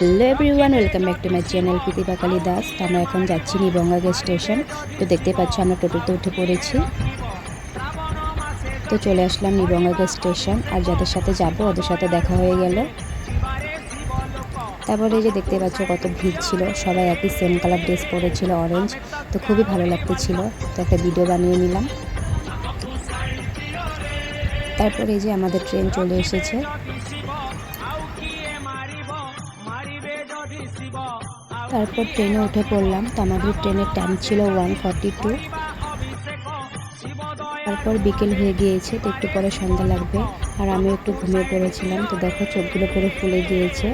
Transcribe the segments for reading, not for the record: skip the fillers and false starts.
Hello everyone, welcome back to my channel Pritibha Kali Das. তো আমরা এখন যাচ্ছি নিবঙ্গাগে স্টেশন। তো দেখতে পাচ্ছি আমরা টোটোতে উঠে পড়েছি। তো চলে আসলাম নিবঙ্গাগে স্টেশন। আর যাদের সাথে যাব ওদের সাথে দেখা হয়ে গেল। তারপরে এই যে দেখতে পাচ্ছ কত ভিড় ছিল, সবাই একই সেম কালার ড্রেস পরেছিল, অরেঞ্জ। তো খুবই ভালো লাগতেছিল। তো একটা ভিডিও বানিয়ে নিলাম। তারপরে এই যে আমাদের ট্রেন চলে এসেছে। তারপর ট্রেনে উঠে পড়লাম। তো আমাদের ট্রেনের টাইম ছিল 1:42। তারপর বিকেল হয়ে গিয়েছে, তো একটু পরে সন্ধ্যা লাগবে। আর আমিও একটু ঘুমিয়ে পড়েছিলাম। তো দেখো চোখগুলো পুরো ফুলে গিয়েছে।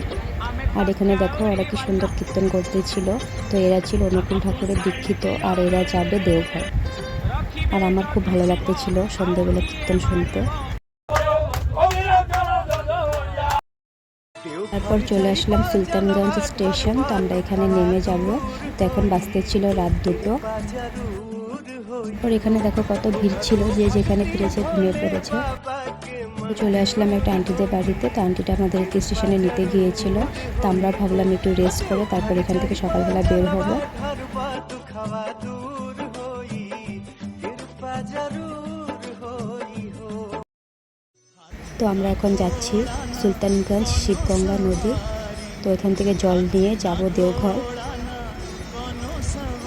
আর এখানে দেখো ওরা কি সুন্দর কীর্তন করতেছিল। তো এরা ছিল অনুকূল ঠাকুরের দীক্ষিত, আর এরা যাবে দেওঘর। আর আমার খুব ভালো লাগতেছিল সন্ধ্যেবেলা কীর্তন শুনতে। তারপর চলে আসলাম সুলতানগঞ্জ স্টেশন। তো আমরা এখানে নেমে যাব। তো এখন বাজতে ছিল রাত 2টো। তারপর এখানে দেখো কত ভিড় ছিল, যে যেখানে ফিরেছে ঘুমিয়ে পড়েছে। চলে আসলাম একটা আন্টিদের বাড়িতে। তো আন্টিটা আমাদেরকে স্টেশনে নিতে গিয়েছিল। তো আমরা ভাবলাম একটু রেস্ট করে তারপর এখান থেকে সকালবেলা বের হব। তো আমরা এখন যাচ্ছি সুলতানগঞ্জ শিবগঙ্গা নদী। তো এখান থেকে জল নিয়ে যাব দেওঘর।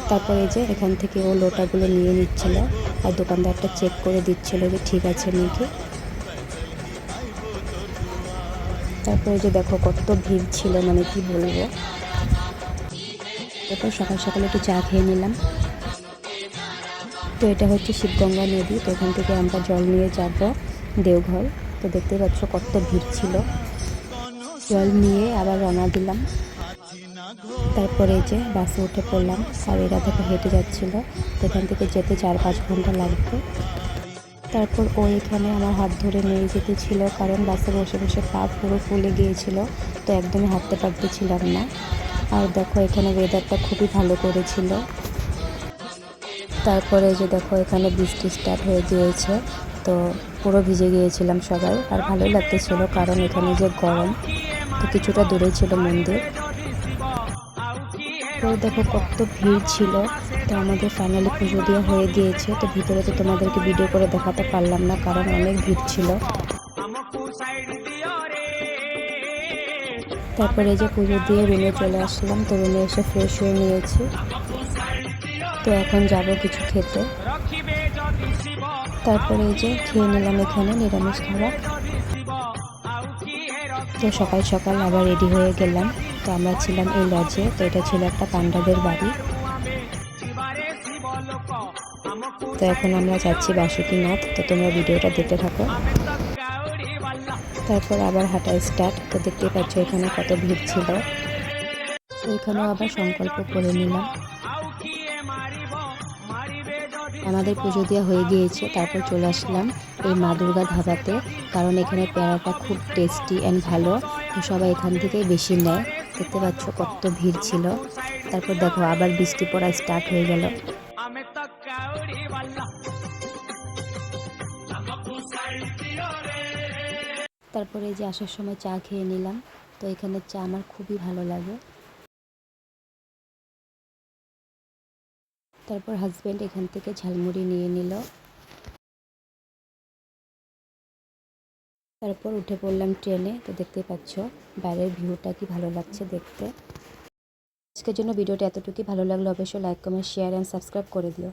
তারপরে যে এখান থেকে ও লোটাগুলো নিয়ে নিচ্ছিল, আর দোকানদারটা চেক করে দিচ্ছিল যে ঠিক আছে নাকি। তারপরে যে দেখো কত ভিড় ছিল, মানে কি বলবো। তারপর সকাল সকাল একটু চা খেয়ে নিলাম। তো এটা হচ্ছে শিবগঙ্গা নদী। তো এখান থেকে আমরা জল নিয়ে যাব দেওঘর। তো দেখতে পাচ্ছ কত ভিড় ছিল। জল নিয়ে আবার রওনা দিলাম। তারপরে যে বাসে উঠে পড়লাম। আর এরা থেকে হেঁটে যাচ্ছিল। তো এখান থেকে যেতে 4-5 ঘন্টা লাগবে। তারপর ও এখানে আমার হাত ধরে নিয়ে যেতেছিল, কারণ বাসে বসে বসে পা পুরো ফুলে গিয়েছিল। তো একদমই হাঁটতে পারতেছিলাম না। আর দেখো এখানে ওয়েদারটা খুবই ভালো করেছিল। তারপরে যে দেখো এখানে বৃষ্টি স্টার্ট হয়ে গিয়েছে। তো পুরো ভিজে গিয়েছিলাম সবাই। আর ভালোই লাগতেছিল, কারণ এখানে যে গরম। তো কিছুটা দূরে ছিল মন্দির। তো দেখো কত ভিড় ছিল। তো আমাদের ফাইনালি পুজো দেওয়া হয়ে গিয়েছে। তো ভিতরে তো তোমাদেরকে ভিডিও করে দেখাতে পারলাম না, কারণ অনেক ভিড় ছিল। তারপরে যে পুজো দিয়ে রুমে চলে আসলাম। তো রুমে এসে ফ্রেশ হয়ে নিয়েছি। তো এখন যাব কিছু খেতে। তারপরে এই যে খেয়ে নিলাম এখানে নিরামিষ খাবার। তো সকাল সকাল আবার রেডি হয়ে গেলাম। তো আমরা ছিলাম এই লজে। তো এটা ছিল একটা পান্ডাদের বাড়ি। তো এখন আমরা যাচ্ছি বাসুকীনাথ। তো তোমরা ভিডিওটা দেখতে থাকো। তারপর আবার হাঁটা স্টার্ট। তো দেখতে পাচ্ছ এখানে কত ভিড় ছিল। তো এখানেও আবার সংকল্প করে নিলাম। আমাদের পুজো দেওয়া হয়ে গিয়েছে। তারপর চলে আসলাম এই মা দুর্গা ধাবাতে, কারণ এখানে পেয়ারাটা খুব টেস্টি অ্যান্ড ভালো। তো সবাই এখান থেকেই বেশি নেয়। দেখতে পাচ্ছ কত ভিড় ছিল। তারপর দেখো আবার বৃষ্টি পড়া স্টার্ট হয়ে গেল। তারপরে যে আসার সময় চা খেয়ে নিলাম। তো এখানে চা আমার খুবই ভালো লাগে। তারপর হাজব্যান্ড এখান থেকে ঝালমুড়ি নিয়ে নিল। তারপর উঠে পড়লাম ট্রেনে। তো দেখতে পাচ্ছ বাইরের ভিউটা কি ভালো লাগছে দেখতে। আজকের জন্য ভিডিওটা এতটুকুই। ভালো লাগলে অবশ্যই like, comment, share and subscribe করে দিও।